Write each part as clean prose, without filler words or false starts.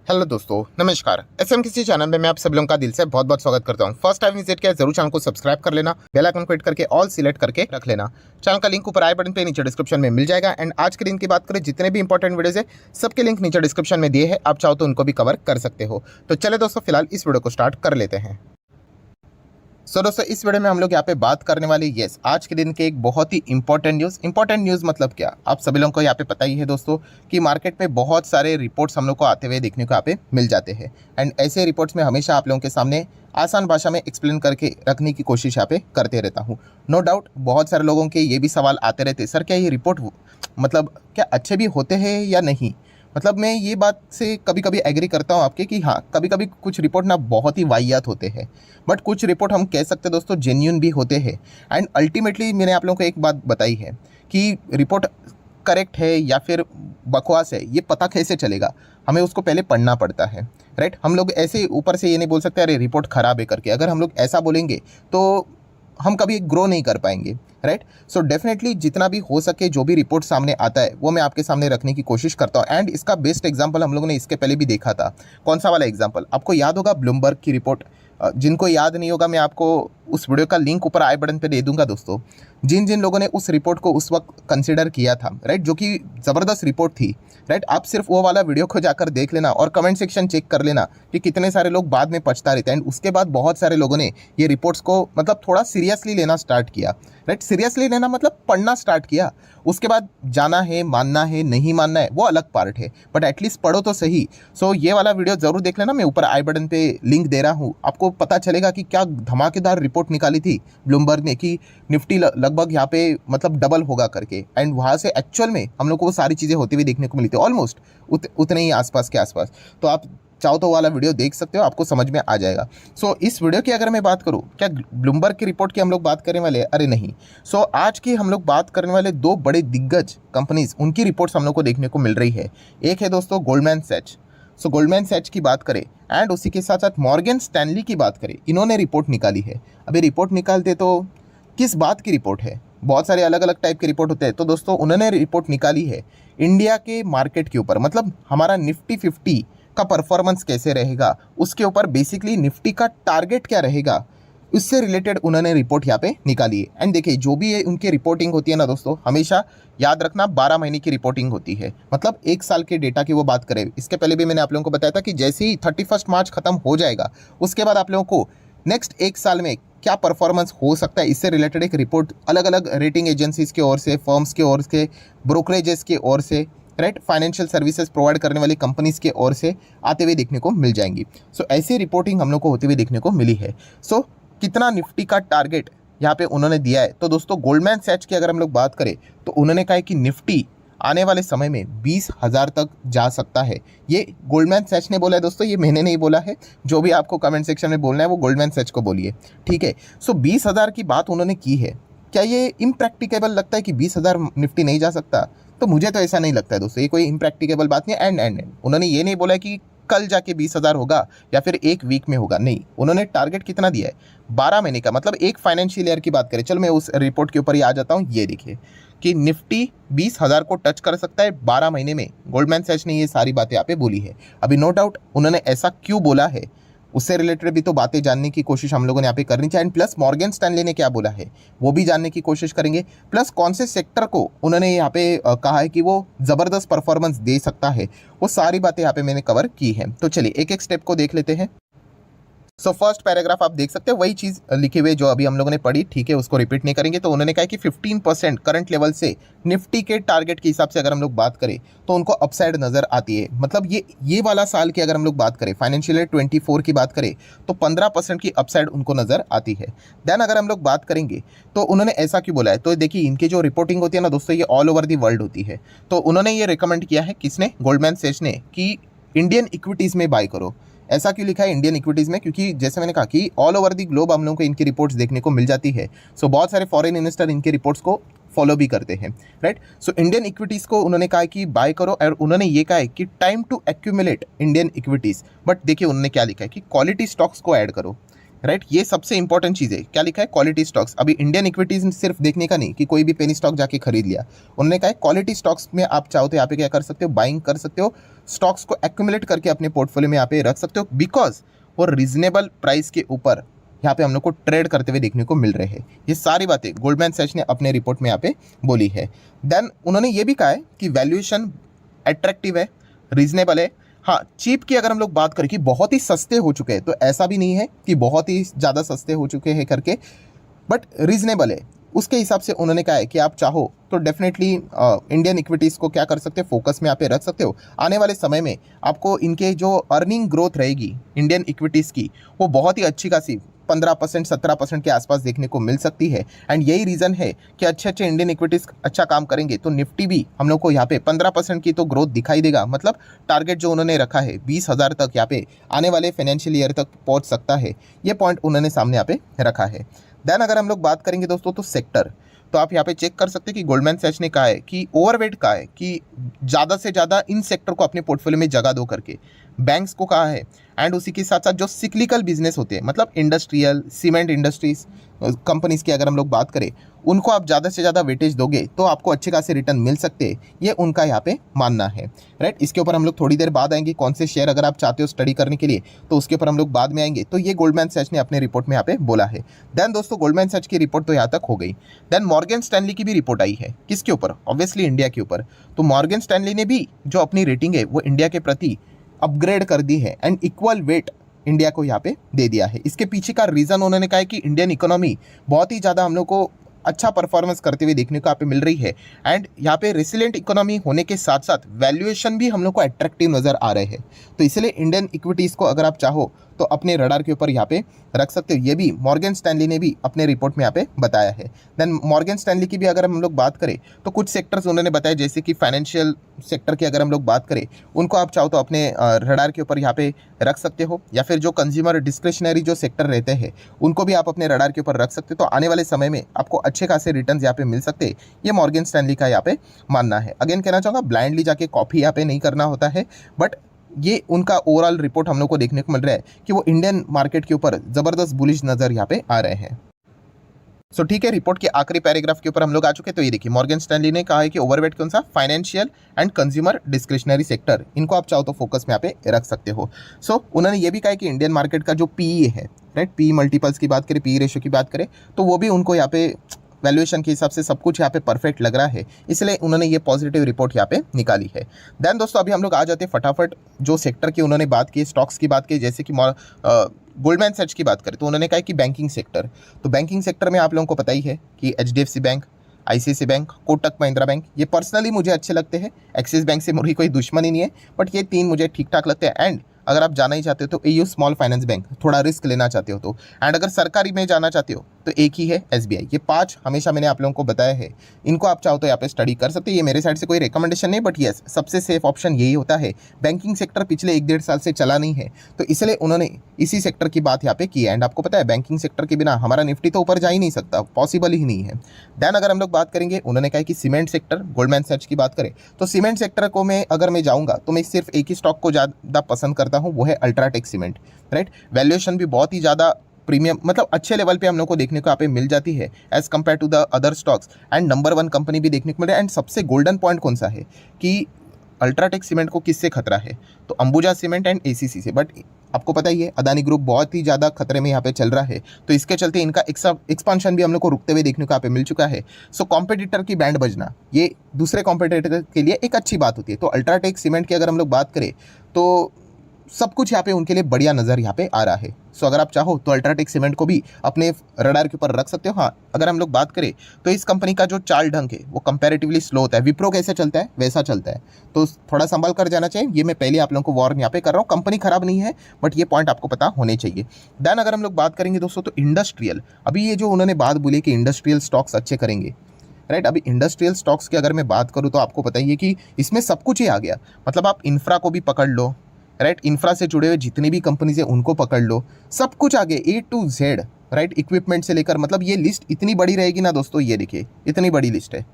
Hello दोस्तों, नमस्कार। SM किसी चैनल में मैं आप सब लोगों का दिल से बहुत बहुत स्वागत करता हूं। फर्स्ट टाइम विजिट किया जरूर चैनल को सब्सक्राइब कर लेना, बेल आइकन को हिट करके ऑल सिलेक्ट करके रख लेना। चैनल का लिंक ऊपर आई बटन पे नीचे डिस्क्रिप्शन में मिल जाएगा। एंड आज के दिन की बात करें, जितने भी इंपॉर्टेंट वीडियोज है सबके लिंक नीचे डिस्क्रिप्शन में दिए हैं, आप चाहो तो उनको भी कवर कर सकते हो। तो चले दोस्तों, फिलहाल इस वीडियो को स्टार्ट कर लेते हैं। दोस्तों, इस वीडियो में हम लोग यहाँ पे बात करने वाले आज के दिन के एक बहुत ही इंपॉर्टेंट न्यूज़ मतलब क्या, आप सभी लोगों को यहाँ पे पता ही है दोस्तों कि मार्केट में बहुत सारे रिपोर्ट्स हम लोग को आते हुए देखने को यहाँ पे मिल जाते हैं। एंड ऐसे रिपोर्ट्स में हमेशा आप लोगों के सामने आसान भाषा में एक्सप्लेन करके रखने की कोशिश यहाँ पे करते रहता हूँ। नो डाउट बहुत सारे लोगों के ये भी सवाल आते रहते, सर क्या ये रिपोर्ट मतलब क्या अच्छे भी होते हैं या नहीं। मतलब मैं ये बात से कभी कभी एग्री करता हूँ आपके कि हाँ, कभी कभी कुछ रिपोर्ट ना बहुत ही वाहियात होते हैं, बट कुछ रिपोर्ट हम कह सकते हैं दोस्तों जेन्युइन भी होते हैं। एंड अल्टीमेटली मैंने आप लोगों को एक बात बताई है कि रिपोर्ट करेक्ट है या फिर बकवास है, ये पता कैसे चलेगा, हमें उसको पहले पढ़ना पड़ता है। राइट, हम लोग ऐसे ऊपर से ये नहीं बोल सकते अरे रिपोर्ट ख़राब है करके। अगर हम लोग ऐसा बोलेंगे तो हम कभी ग्रो नहीं कर पाएंगे। राइट, सो डेफिनेटली जितना भी हो सके जो भी रिपोर्ट सामने आता है वो मैं आपके सामने रखने की कोशिश करता हूँ। एंड इसका बेस्ट एग्जांपल हम लोगों ने इसके पहले भी देखा था। कौन सा वाला एग्जांपल आपको याद होगा? ब्लूमबर्ग की रिपोर्ट। जिनको याद नहीं होगा मैं आपको उस वीडियो का लिंक ऊपर आई बटन पे दे दूंगा दोस्तों। जिन जिन लोगों ने उस रिपोर्ट को उस वक्त कंसिडर किया था, राइट, जो कि ज़बरदस्त रिपोर्ट थी। राइट, आप सिर्फ वो वाला वीडियो को जाकर देख लेना और कमेंट सेक्शन चेक कर लेना कि कितने सारे लोग बाद में पछता रहते हैं। एंड उसके बाद बहुत सारे लोगों ने ये रिपोर्ट्स को मतलब थोड़ा सीरियसली लेना स्टार्ट किया। राइट, सीरियसली लेना मतलब पढ़ना स्टार्ट किया। उसके बाद जाना है, मानना है, नहीं मानना है वो अलग पार्ट है, बट एटलीस्ट पढ़ो तो सही। सो ये वाला वीडियो ज़रूर देख लेना, मैं ऊपर आई बटन पे लिंक दे रहा हूँ। आपको पता चलेगा कि क्या धमाकेदार रिपोर्ट निकाली थी ब्लूमबर्ग ने कि निफ्टी लगभग यहाँ पे मतलब डबल होगा करके। एंड वहाँ से एक्चुअल में हम लोग को वो सारी चीज़ें होती हुई देखने को मिली थी, ऑलमोस्ट उतने ही आसपास के आसपास। तो आप चाहो तो वाला वीडियो देख सकते हो, आपको समझ में आ जाएगा। सो इस वीडियो की अगर मैं बात करूँ, क्या ब्लूमबर्ग की रिपोर्ट की हम लोग बात करने वाले हैं? अरे नहीं। सो आज की हम लोग बात करने वाले दो बड़े दिग्गज कंपनीज, उनकी रिपोर्ट्स हम लोग को देखने को मिल रही है। एक है दोस्तों गोल्डमैन सैच। सो गोल्डमैन सैच की बात करें एंड उसी के साथ साथ मॉर्गन स्टैनली की बात करें, इन्होंने रिपोर्ट निकाली है। अभी रिपोर्ट निकालते तो किस बात की रिपोर्ट है? बहुत सारे अलग अलग टाइप के रिपोर्ट होते हैं। तो दोस्तों उन्होंने रिपोर्ट निकाली है इंडिया के मार्केट के ऊपर, मतलब हमारा निफ्टी 50 का परफॉर्मेंस कैसे रहेगा, उसके ऊपर बेसिकली निफ्टी का टारगेट क्या रहेगा, उससे रिलेटेड उन्होंने रिपोर्ट यहाँ पे निकाली है। एंड देखिए जो भी है उनकी रिपोर्टिंग होती है ना दोस्तों, हमेशा याद रखना 12 महीने की रिपोर्टिंग होती है, मतलब 1 साल के डेटा की वो बात करें। इसके पहले भी मैंने आप लोगों को बताया था कि जैसे ही 31 मार्च खत्म हो जाएगा उसके बाद आप लोगों को नेक्स्ट 1 साल में क्या परफॉर्मेंस हो सकता है, इससे रिलेटेड एक रिपोर्ट अलग अलग रेटिंग एजेंसीज की ओर से, फर्म्स की ओर से, ब्रोकरेजेस की ओर से, राइट, फाइनेंशियल सर्विसेज प्रोवाइड करने वाली कंपनीज के ओर से आते हुए देखने को मिल जाएंगी। सो ऐसी रिपोर्टिंग हम लोग को होते हुए देखने को मिली है। सो कितना निफ्टी का टारगेट यहाँ पे उन्होंने दिया है? तो दोस्तों गोल्डमैन सैच की अगर हम लोग बात करें तो उन्होंने कहा है कि निफ्टी आने वाले समय में 20,000 तक जा सकता है। ये गोल्डमैन सैच ने बोला है दोस्तों, ये मैंने नहीं बोला है। जो भी आपको कमेंट सेक्शन में बोलना है वो गोल्डमैन सैच को बोलिए, ठीक है। सो 20,000 की बात उन्होंने की है। क्या ये इम्प्रैक्टिकेबल लगता है कि 20,000 निफ्टी नहीं जा सकता? तो मुझे तो ऐसा नहीं लगता है दोस्तों, ये कोई इम्प्रैक्टिकेबल बात नहीं है। एंड उन्होंने ये नहीं बोला कि कल जाके 20,000 होगा या फिर 1 वीक में होगा, नहीं। उन्होंने टारगेट कितना दिया है? 12 महीने का, मतलब एक फाइनेंशियल ईयर की बात करें। चल मैं उस रिपोर्ट के ऊपर ही आ जाता हूँ। ये देखिए कि निफ्टी 20,000 को टच कर सकता है 12 महीने में। गोल्डमैन सैच ने ये सारी बातें यहाँ पे बोली है। अभी नो डाउट उन्होंने ऐसा क्यों बोला है, उससे रिलेटेड भी तो बातें जानने की कोशिश हम लोगों ने यहाँ पे करनी चाहिए। एंड प्लस मॉर्गन स्टैनली ने क्या बोला है वो भी जानने की कोशिश करेंगे। प्लस कौन से सेक्टर को उन्होंने यहाँ पे कहा है कि वो ज़बरदस्त परफॉर्मेंस दे सकता है, वो सारी बातें यहाँ पे मैंने कवर की हैं। तो चलिए एक एक स्टेप को देख लेते हैं। सो फर्स्ट पैराग्राफ आप देख सकते हैं, वही चीज़ लिखे हुए जो अभी हम लोगों ने पढ़ी, ठीक है, उसको रिपीट नहीं करेंगे। तो उन्होंने कहा कि 15% करंट लेवल से निफ्टी के टारगेट के हिसाब से अगर हम लोग बात करें तो उनको अपसाइड नज़र आती है। मतलब ये वाला साल की अगर हम लोग बात करें, फाइनेंशियल ईयर 24 की बात करें तो 15% की अपसाइड उनको नज़र आती है। देन अगर हम लोग बात करेंगे तो उन्होंने ऐसा क्यों बोला है, तो देखिए इनकी जो रिपोर्टिंग होती है ना दोस्तों, ये ऑल ओवर दी वर्ल्ड होती है। तो उन्होंने ये रिकमेंड किया है, किसने? गोल्डमैन सैच ने, कि इंडियन इक्विटीज़ में बाय करो। ऐसा क्यों लिखा है इंडियन इक्विटीज़ में? क्योंकि जैसे मैंने कहा कि ऑल ओवर दी ग्लोब हम लोगों को इनकी रिपोर्ट्स देखने को मिल जाती है। सो बहुत सारे फॉरेन इन्वेस्टर इनकी रिपोर्ट्स को फॉलो भी करते हैं, राइट। सो इंडियन इक्विटीज़ को उन्होंने कहा कि बाय करो, और उन्होंने ये कहा है कि time to accumulate Indian equities. But देखिए उन्होंने क्या लिखा है कि क्वालिटी स्टॉक्स को ऐड करो। राइट। ये सबसे इंपॉर्टेंट चीज़ है। क्या लिखा है? Quality stocks. अभी इंडियन इक्विटीज सिर्फ देखने का नहीं कि कोई भी पेनी स्टॉक जाके खरीद लिया, उन्होंने कहा है क्वालिटी स्टॉक्स में आप चाहो तो यहाँ पे क्या कर सकते हो, बाइंग कर सकते हो, स्टॉक्स को एक्यूमुलेट करके अपने पोर्टफोलियो में यहाँ पे रख सकते हो, बिकॉज वो रीजनेबल प्राइस के ऊपर यहाँ पे हम लोग को ट्रेड करते हुए देखने को मिल रहे हैं। ये सारी बातें गोल्डमैन सैच ने अपने रिपोर्ट में यहाँ पे बोली है। देन उन्होंने ये भी कहा है कि वैल्यूएशन अट्रैक्टिव है, रीजनेबल है। हाँ, चीप की अगर हम लोग बात करें कि बहुत ही सस्ते हो चुके हैं, तो ऐसा भी नहीं है कि बहुत ही ज़्यादा सस्ते हो चुके हैं करके, बट रीजनेबल है। उसके हिसाब से उन्होंने कहा है कि आप चाहो तो डेफिनेटली इंडियन इक्विटीज़ को क्या कर सकते हो, फोकस में यहाँ पे रख सकते हो। आने वाले समय में आपको इनके जो अर्निंग ग्रोथ रहेगी इंडियन इक्विटीज़ की, वो बहुत ही अच्छी खासी 15% 17% के आसपास देखने को मिल सकती है। एंड यही रीज़न है कि अच्छे अच्छे इंडियन इक्विटीज़ अच्छा काम करेंगे तो निफ्टी भी हम लोग को यहाँ पे 15% की तो ग्रोथ दिखाई देगा। मतलब टारगेट जो उन्होंने रखा है 20,000 तक यहाँ पे आने वाले फाइनेंशियल ईयर तक पहुँच सकता है, ये पॉइंट उन्होंने सामने यहाँ पे रखा है। देन अगर हम लोग बात करेंगे दोस्तों तो सेक्टर, तो आप यहाँ पे चेक कर सकते हैं कि गोल्डमैन सैच ने कहा है कि ओवरवेट कहा है कि ज़्यादा से ज़्यादा इन सेक्टर को अपने पोर्टफोलियो में जगह दो करके बैंक्स को कहा है। एंड उसी के साथ साथ जो सिक्लिकल बिजनेस होते हैं, मतलब इंडस्ट्रियल सीमेंट इंडस्ट्रीज कंपनीज की अगर हम लोग बात करें, उनको आप ज़्यादा से ज़्यादा वेटेज दोगे तो आपको अच्छे खासे रिटर्न मिल सकते हैं, ये उनका यहाँ पे मानना है। राइट, इसके ऊपर हम लोग थोड़ी देर बाद आएंगे। कौन से शेयर अगर आप चाहते हो स्टडी करने के लिए तो उसके ऊपर हम लोग बाद में आएंगे। तो ये गोल्डमैन सैच ने अपने रिपोर्ट में यहाँ पे बोला है। देन दोस्तों गोल्डमैन सैच की रिपोर्ट तो यहाँ तक हो गई। देन मॉर्गन स्टैनली की भी रिपोर्ट आई है। किसके ऊपर? ऑब्वियसली इंडिया के ऊपर। तो मॉर्गन स्टैनली ने भी जो अपनी रेटिंग है वो इंडिया के प्रति अपग्रेड कर दी है एंड इक्वल वेट इंडिया को यहाँ पे दे दिया है। इसके पीछे का रीज़न उन्होंने कहा है कि इंडियन इकोनॉमी बहुत ही ज़्यादा हम लोग को अच्छा परफॉर्मेंस करते हुए देखने को यहाँ पे मिल रही है। एंड यहाँ पे रेसिलेंट इकोनॉमी होने के साथ साथ वैल्यूएशन भी हम लोग को अट्रैक्टिव नज़र आ रहे हैं। तो इसलिए इंडियन इक्विटीज़ को अगर आप चाहो तो अपने रडार के ऊपर यहाँ पे रख सकते हो। ये भी मॉर्गन स्टैनली ने भी अपने रिपोर्ट में यहाँ पे बताया है। देन मॉर्गन स्टैनली की भी अगर हम लोग बात करें तो कुछ सेक्टर्स उन्होंने बताया, जैसे कि फाइनेंशियल सेक्टर की अगर हम लोग बात करें, उनको आप चाहो तो अपने रडार के ऊपर यहाँ पे रख सकते हो, या फिर जो कंज्यूमर डिस्क्रिशनरी जो सेक्टर रहते हैं उनको भी आप अपने रडार के ऊपर रख सकते हो। तो आने वाले समय में आपको अच्छे खासे रिटर्न यहाँ पे मिल सकते हैं, ये मॉर्गन स्टैनली का यहाँ पे मानना है। अगेन कहना चाहूँगा, ब्लाइंडली जाके कॉपी यहाँ पे नहीं करना होता है, बट ये उनका ओवरऑल रिपोर्ट हम लोग को देखने को मिल रहा है कि वो इंडियन मार्केट के ऊपर ज़बरदस्त बुलिश नज़र यहाँ पे आ रहे हैं। सो ठीक है, रिपोर्ट के आखिरी पैराग्राफ के ऊपर हम लोग आ चुके हैं। तो ये देखिए, मॉर्गन स्टैनली ने कहा है कि ओवरवेट कौन सा? Financial and consumer discretionary sector, इनको आप चाहो तो फोकस में यहाँ पे रख सकते हो। सो उन्होंने ये भी कहा है कि इंडियन मार्केट का जो पीई है, राइट, पी मल्टीपल्स की बात करें, पी रेशियो की बात करें, तो वो भी उनको यहाँ पे वैल्यूएशन के हिसाब से सब कुछ यहाँ पे परफेक्ट लग रहा है, इसलिए उन्होंने ये पॉजिटिव रिपोर्ट यहाँ पे निकाली है। देन दोस्तों अभी हम लोग आ जाते हैं फटाफट जो सेक्टर की उन्होंने बात की, स्टॉक्स की बात की, जैसे कि गोल्डमैन सैच की बात करें तो उन्होंने कहा कि बैंकिंग सेक्टर, तो बैंकिंग सेक्टर में आप लोगों को पता ही है कि HDFC bank, ICICI bank, Kotak Mahindra bank, ये पर्सनली मुझे अच्छे लगते हैं। एक्सिस बैंक से मेरी कोई दुश्मनी नहीं है, बट ये तीन मुझे ठीक ठाक लगते हैं। एंड अगर आप जाना ही चाहते हो तो AU स्मॉल फाइनेंस बैंक, थोड़ा रिस्क लेना चाहते हो तो, एंड अगर सरकारी में जाना चाहते हो तो एक ही है SBI। ये 5 हमेशा मैंने आप लोगों को बताया है, इनको आप चाहो तो यहाँ पे स्टडी कर सकते हैं। ये मेरे साइड से कोई रिकमेंडेशन नहीं, बट येस सबसे सेफ ऑप्शन यही होता है। बैंकिंग सेक्टर पिछले 1-1.5 साल से चला नहीं है, तो इसलिए उन्होंने इसी सेक्टर की बात यहाँ पे की है। एंड आपको पता है बैंकिंग सेक्टर के बिना हमारा निफ्टी तो ऊपर जा ही नहीं सकता, पॉसिबल ही नहीं है। देन अगर हम लोग बात करेंगे, उन्होंने कहा कि सीमेंट सेक्टर, गोल्डमैन सैच की बात करें तो सीमेंट सेक्टर को अगर मैं जाऊँगा तो मैं सिर्फ एक ही स्टॉक को ज़्यादा पसंद करता हूँ, वो है अल्ट्राटेक सीमेंट। राइट, वैल्यूएशन भी बहुत ही ज़्यादा प्रीमियम, मतलब अच्छे लेवल पे हम लोग को देखने को यहाँ पे मिल जाती है as compare to the other stocks. And number 1 company भी देखने को मिल रहा है। एंड सबसे गोल्डन पॉइंट कौन सा है कि अल्ट्राटेक सीमेंट को किससे खतरा है? तो अंबुजा सीमेंट एंड ACC से। बट आपको पता ही है अदानी ग्रुप बहुत ही ज़्यादा खतरे में यहाँ पे चल रहा है, तो इसके चलते इनका एक्सपांशन भी हम लोग को रुकते हुए देखने को यहाँ पे मिल चुका है। सो कॉम्पिटिटर की बैंड बजना ये दूसरे कॉम्पिटिटर के लिए एक अच्छी बात होती है। तो अल्ट्राटेक सीमेंट की अगर हम लोग बात करें तो सब कुछ यहाँ पे उनके लिए बढ़िया नज़र यहाँ पे आ रहा है। सो अगर आप चाहो तो अल्ट्राटेक सीमेंट को भी अपने रडार के ऊपर रख सकते हो। हाँ, अगर हम लोग बात करें तो इस कंपनी का जो चाल ढंग है वो कंपैरेटिवली स्लो होता है। विप्रो कैसे चलता है वैसा चलता है, तो थोड़ा संभल कर जाना चाहिए। ये मैं पहले आप लोगों को वार्न यहाँ पे कर रहा हूँ। कंपनी खराब नहीं है, बट ये पॉइंट आपको पता होने चाहिए। देन अगर हम लोग बात करेंगे दोस्तों तो इंडस्ट्रियल, अभी ये जो उन्होंने बात बोली कि इंडस्ट्रियल स्टॉक्स अच्छे करेंगे, राइट। अभी इंडस्ट्रियल स्टॉक्स की अगर मैं बात करूँ तो आपको पता ही है कि इसमें सब कुछ ही आ गया। मतलब आप इंफ्रा को भी पकड़ लो, राइट, इंफ्रा से जुड़े हुए जितनी भी कंपनीज है उनको पकड़ लो, सब कुछ आगे A to Z, right, equipment से लेकर, मतलब ये लिस्ट इतनी बड़ी रहेगी ना दोस्तों, ये देखिए इतनी बड़ी लिस्ट है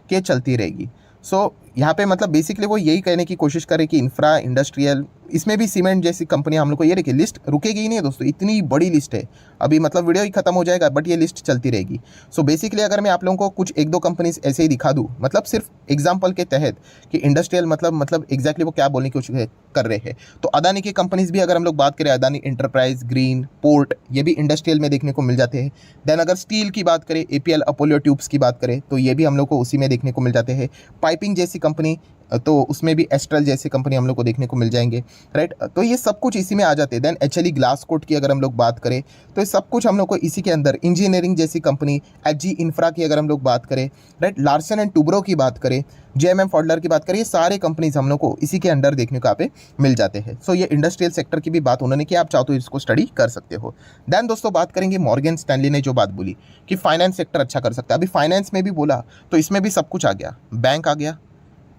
कि चलती रहेगी। सो यहाँ पे मतलब बेसिकली वो यही कहने की कोशिश करे कि इंफ्रा, इंडस्ट्रियल इसमें भी सीमेंट जैसी कंपनी हम लोग को, ये देखिए लिस्ट रुकेगी ही नहीं है दोस्तों, इतनी बड़ी लिस्ट है। अभी मतलब वीडियो ही खत्म हो जाएगा बट ये लिस्ट चलती रहेगी। सो बेसिकली अगर मैं आप लोगों को कुछ एक दो कंपनीज ऐसे ही दिखा दूँ, मतलब सिर्फ एग्जाम्पल के तहत कि इंडस्ट्रियल मतलब एग्जैक्टली वो क्या बोलने की कोशिश कर रहे हैं। तो अदानी की कंपनीज भी अगर हम लोग बात करें, अदानी एंटरप्राइज, ग्रीन, पोर्ट, ये भी इंडस्ट्रियल में देखने को मिल जाते हैं। देन अगर स्टील की बात करें, एपीएल अपोलो ट्यूब्स की बात करें, तो ये भी हम लोग को उसी में देखने को मिल जाते हैं। पाइपिंग जैसी कंपनी, तो उसमें भी एस्ट्रल जैसी कंपनी हम लोग को देखने को मिल जाएंगे, राइट। तो ये सब कुछ इसी में आ जाते हैं। देन एचएलई ग्लास कोट की अगर हम लोग बात करें तो ये सब कुछ हम लोग को इसी के अंदर, इंजीनियरिंग जैसी कंपनी, एचजी इंफ्रा की अगर हम लोग बात करें, राइट, लार्सन एंड टुब्रो की बात करें, जेएमएम फॉडलर की बात करें, ये सारे कंपनीज हम लोग को इसी के अंदर देखने को यहाँ पे मिल जाते हैं। सो ये इंडस्ट्रियल सेक्टर की भी बात उन्होंने की, आप चाहो तो इसको स्टडी कर सकते हो। देन दोस्तों बात करेंगे मॉर्गन स्टैनली ने जो बात बोली कि फाइनेंस सेक्टर अच्छा कर सकता है। अभी फाइनेंस में भी बोला तो इसमें भी सब कुछ आ गया, बैंक आ गया,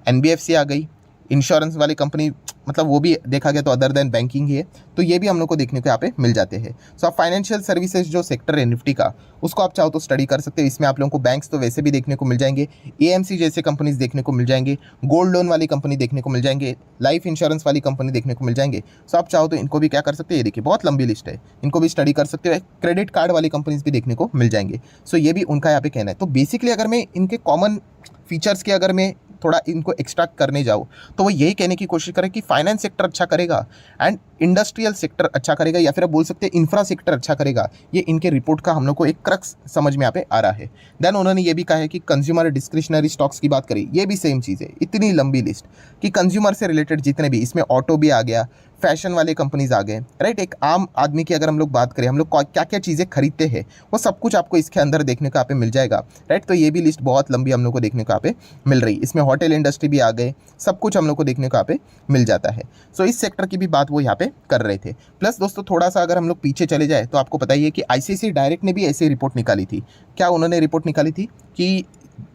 एनबीएफसी आ गई, इंश्योरेंस वाली कंपनी, मतलब वो भी देखा गया तो अदर देन बैंकिंग ही है, तो ये भी हम लोग को देखने को यहाँ पे मिल जाते हैं। सो आप फाइनेंशियल सर्विसेज जो सेक्टर है निफ्टी का, उसको आप चाहो तो स्टडी कर सकते हो। इसमें आप लोगों को बैंक्स तो वैसे भी देखने को मिल जाएंगे, एएमसी जैसे कंपनीज देखने को मिल जाएंगे, गोल्ड लोन वाली कंपनी देखने को मिल जाएंगे, लाइफ इंश्योरेंस वाली कंपनी देखने को मिल जाएंगे। सो आप चाहो तो इनको भी क्या कर सकते हैं, ये देखिए बहुत लंबी लिस्ट है, इनको भी स्टडी कर सकते हो। क्रेडिट कार्ड वाली कंपनीज भी देखने को मिल जाएंगे। सो ये भी उनका यहाँ पे कहना है। तो बेसिकली अगर मैं इनके कॉमन फीचर्स के अगर मैं थोड़ा इनको एक्सट्रैक्ट करने जाऊँ तो वो यही कहने की कोशिश करें कि फाइनेंस सेक्टर अच्छा करेगा एंड इंडस्ट्रियल सेक्टर अच्छा करेगा, या फिर आप बोल सकते हैं इंफ्रा सेक्टर अच्छा करेगा। ये इनके रिपोर्ट का हम लोग को एक क्रक्स समझ में यहाँ पे आ रहा है। देन उन्होंने ये भी कहा है कि कंज्यूमर डिस्क्रिशनरी स्टॉक्स की बात करें, ये भी सेम चीज़ है, इतनी लंबी लिस्ट कि कंज्यूमर से रिलेटेड जितने भी, इसमें ऑटो भी आ गया, फैशन वाले कंपनीज आ गए, राइट। एक आम आदमी की अगर हम लोग बात करें, हम लोग क्या क्या चीज़ें खरीदते हैं, वो सब कुछ आपको इसके अंदर देखने को यहाँ पे मिल जाएगा, राइट। तो ये भी लिस्ट बहुत लंबी हम लोग को देखने को यहाँ पे मिल रही है। इसमें होटल इंडस्ट्री भी आ गए, सब कुछ हम लोग को देखने को यहाँ पे मिल जाता है। सो इस सेक्टर की भी बात वो यहाँ पे कर रहे थे। प्लस दोस्तों थोड़ा सा अगर हम लोग पीछे चले जाए तो आपको पता ही है कि आईसीआईसीआई डायरेक्ट ने भी ऐसी रिपोर्ट निकाली थी। क्या उन्होंने रिपोर्ट निकाली थी कि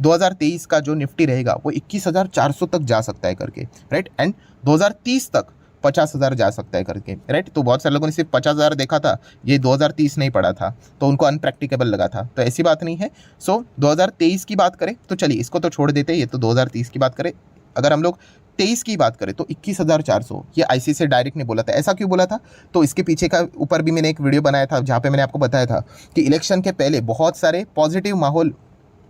2023 का जो निफ्टी रहेगा वो 21,400 तक जा सकता है करके, राइट, एंड 2030 तक 50,000 जा सकता है करके, राइट। तो बहुत सारे लोगों ने सिर्फ 50,000 देखा था, ये 2030 नहीं पड़ा था, तो उनको अनप्रैक्टिकेबल लगा था, तो ऐसी बात नहीं है। सो 2023 की बात करें तो चलिए इसको तो छोड़ देते हैं, ये तो 2030 की बात करें। अगर हम लोग 23 की बात करें तो 21,400, ये आईसीआईसीआई डायरेक्ट ने बोला था। ऐसा क्यों बोला था, तो इसके पीछे का ऊपर भी मैंने एक वीडियो बनाया था जहाँ पे मैंने आपको बताया था कि इलेक्शन के पहले बहुत सारे पॉजिटिव माहौल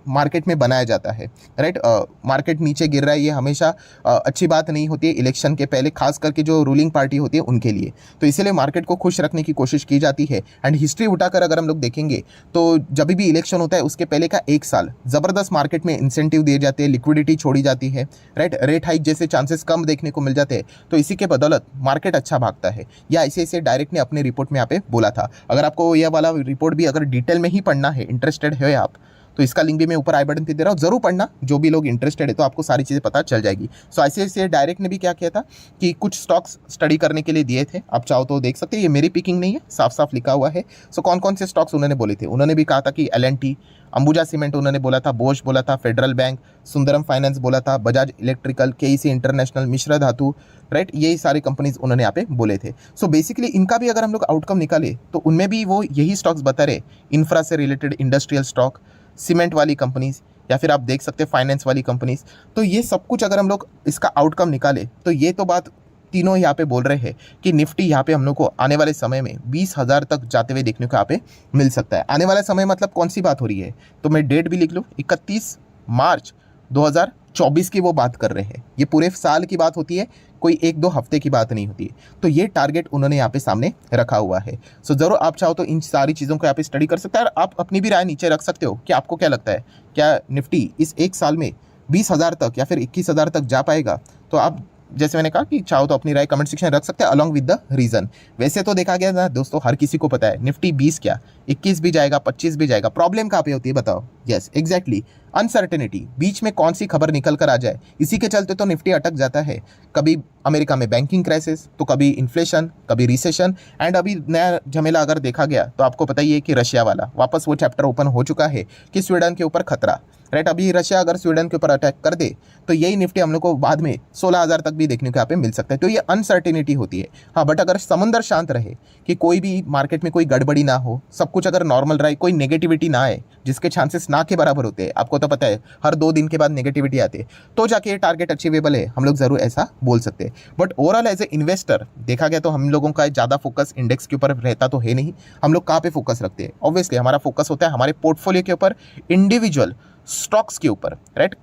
मार्केट में बनाया जाता है, राइट। मार्केट नीचे गिर रहा है, ये हमेशा अच्छी बात नहीं होती है इलेक्शन के पहले, खास करके जो रूलिंग पार्टी होती है उनके लिए। तो इसीलिए मार्केट को खुश रखने की कोशिश की जाती है। एंड हिस्ट्री उठाकर अगर हम लोग देखेंगे तो जब भी इलेक्शन होता है उसके पहले का एक साल ज़बरदस्त मार्केट में इंसेंटिव दिए जाते हैं, लिक्विडिटी छोड़ी जाती है, राइट। रेट हाइक जैसे चांसेस कम देखने को मिल जाते हैं, तो इसी के बदौलत मार्केट अच्छा भागता है। या आईसीआईसीआई डायरेक्ट ने अपने रिपोर्ट में यहाँ पे बोला था। अगर आपको यह वाला रिपोर्ट भी अगर डिटेल में ही पढ़ना है, इंटरेस्टेड है आप, तो इसका लिंक भी मैं ऊपर आई बटन पे दे रहा हूँ, जरूर पढ़ना। जो भी लोग इंटरेस्टेड है तो आपको सारी चीज़ें पता चल जाएगी। सो आईसीआईसीआई डायरेक्ट ने भी क्या किया था कि कुछ स्टॉक्स स्टडी करने के लिए दिए थे, आप चाहो तो देख सकते हैं। ये मेरी पिकिंग नहीं है, साफ साफ लिखा हुआ है। सो कौन कौन से स्टॉक्स उन्होंने बोले थे, उन्होंने भी कहा था कि एल&टी, अंबुजा सीमेंट उन्होंने बोला था, बोश बोला था, फेडरल बैंक, सुंदरम फाइनेंस बोला था, Bajaj electrical, KEC international, Mishra धातु, राइट। यही सारी कंपनीज उन्होंने यहाँ पे बोले थे। सो बेसिकली इनका भी अगर हम लोग आउटकम निकाले तो उनमें भी वो यही स्टॉक्स बता रहे, इंफ्रा से रिलेटेड इंडस्ट्रियल स्टॉक, सीमेंट वाली कंपनीज, या फिर आप देख सकते हैं फाइनेंस वाली कंपनीज। तो ये सब कुछ अगर हम लोग इसका आउटकम निकाले तो ये तो बात तीनों यहाँ पे बोल रहे हैं कि निफ्टी यहाँ पे हम लोग को आने वाले समय में 20,000 तक जाते हुए देखने को यहाँ पे मिल सकता है। आने वाला समय मतलब कौन सी बात हो रही है, तो मैं डेट भी लिख लूँ, 31 मार्च 2024 की वो बात कर रहे हैं। ये पूरे साल की बात होती है, कोई एक दो हफ्ते की बात नहीं होती है। तो ये टारगेट उन्होंने यहाँ पे सामने रखा हुआ है। सो ज़रूर आप चाहो तो इन सारी चीज़ों को यहाँ पे स्टडी कर सकते हैं और आप अपनी भी राय नीचे रख सकते हो कि आपको क्या लगता है, क्या निफ्टी इस एक साल में 20,000 तक या फिर 21,000 तक जा पाएगा। तो आप जैसे मैंने कहा कि चाहो तो अपनी राय कमेंट सेक्शन में रख सकते हैं अलॉन्ग विद द रीजन। वैसे तो देखा गया ना दोस्तों, हर किसी को पता है निफ्टी 20 क्या 21 भी जाएगा, 25 भी जाएगा। प्रॉब्लम कहाँ पे होती है बताओ? यस एग्जैक्टली, अनसर्टेनिटी, बीच में कौन सी खबर निकल कर आ जाए, इसी के चलते तो निफ्टी अटक जाता है। कभी अमेरिका में बैंकिंग क्राइसिस, तो कभी इन्फ्लेशन, कभी रिसेशन, एंड अभी नया झमेला अगर देखा गया तो आपको पता ही है कि रशिया वाला वापस वो चैप्टर ओपन हो चुका है कि स्वीडन के ऊपर खतरा। राइट। अभी रशिया अगर स्वीडन के ऊपर अटैक कर दे तो यही निफ्टी हम लोग को बाद में 16,000 तक भी देखने को यहाँ पे मिल सकता है। तो ये अनसर्टेनिटी होती है। हाँ, बट अगर समुंदर शांत रहे कि कोई भी मार्केट में कोई गड़बड़ी ना हो, सब कुछ अगर नॉर्मल रहे, कोई नेगेटिविटी ना आए, जिसके चांसेस ना के बराबर होते हैं, आपको तो पता है हर 2 दिन के बाद नेगेटिविटी आती है, तो जाके ये टारगेट अचीवेबल है, हम लोग जरूर ऐसा बोल सकते हैं। But overall as a investor देखा गया तो हम लोगों का ज़्यादा फोकस इंडेक्स के ऊपर रहता तो है नहीं। हम लोग कहाँ पे फोकस रखते हैं? ऑब्वियसली हमारा फोकस होता है हमारे पोर्टफोलियो के ऊपर, इंडिविजुअल स्टॉक्स के ऊपर, राइट।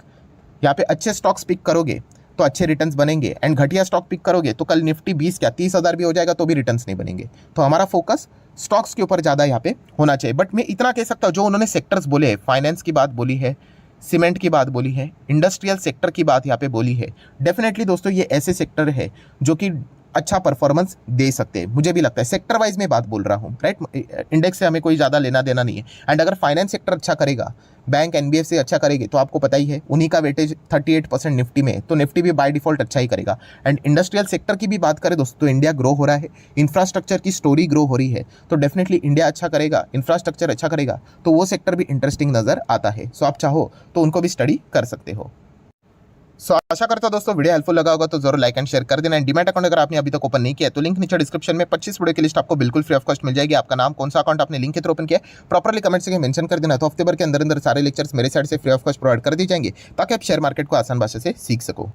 यहाँ पे अच्छे स्टॉक्स पिक करोगे तो अच्छे रिटर्न्स बनेंगे, एंड घटिया स्टॉक पिक करोगे तो कल निफ्टी 20 क्या 30,000 भी हो जाएगा तो भी रिटर्न्स नहीं बनेंगे। तो हमारा फोकस स्टॉक्स के ऊपर ज़्यादा यहाँ पे होना चाहिए। बट मैं इतना कह सकता हूँ, जो उन्होंने सेक्टर्स बोले हैं, फाइनेंस की बात बोली है, सीमेंट की बात बोली है, इंडस्ट्रियल सेक्टर की बात यहाँ पे बोली है, डेफिनेटली दोस्तों ये ऐसे सेक्टर है जो कि अच्छा परफॉर्मेंस दे सकते हैं। मुझे भी लगता है, सेक्टर वाइज में बात बोल रहा हूँ, राइट। इंडेक्स से हमें कोई ज़्यादा लेना देना नहीं है। एंड अगर फाइनेंस सेक्टर अच्छा करेगा, बैंक एनबीएफसी अच्छा करेगी, तो आपको पता ही है उन्हीं का वेटेज 38% निफ्टी में, तो निफ्टी भी बाय डिफॉल्ट अच्छा ही करेगा। एंड इंडस्ट्रियल सेक्टर की भी बात करें दोस्तों, तो इंडिया ग्रो हो रहा है, इंफ्रास्ट्रक्चर की स्टोरी ग्रो हो रही है, तो डेफिनेटली इंडिया अच्छा करेगा, इंफ्रास्ट्रक्चर अच्छा करेगा, तो वो सेक्टर भी इंटरेस्टिंग नजर आता है। सो आप चाहो तो उनको भी स्टडी कर सकते हो। सो आशा करता हूं दोस्तों वीडियो हेल्पफुल लगा होगा, तो जरूर लाइक एंड शेयर कर देना। एंड डीमैट अकाउंट अगर आपने अभी तक ओपन नहीं किया तो लिंक नीचे डिस्क्रिप्शन में 25 वीडियो की लिस्ट आपको बिल्कुल फ्री ऑफ कॉस्ट मिल जाएगी। आपका नाम, कौन सा अकाउंट आपने लिंक के थ्रू ओपन किया, प्रॉपर्ली कमेंट से मेंशन कर देना, तो हफ्ते भर के अंदर अंदर सारे लेक्चर्स मेरे साइड से फ्री ऑफ कॉस्ट प्रोवाइड कर दी जाएंगे, ताकि आप शेयर मार्केट को आसान भाषा से सीख सको।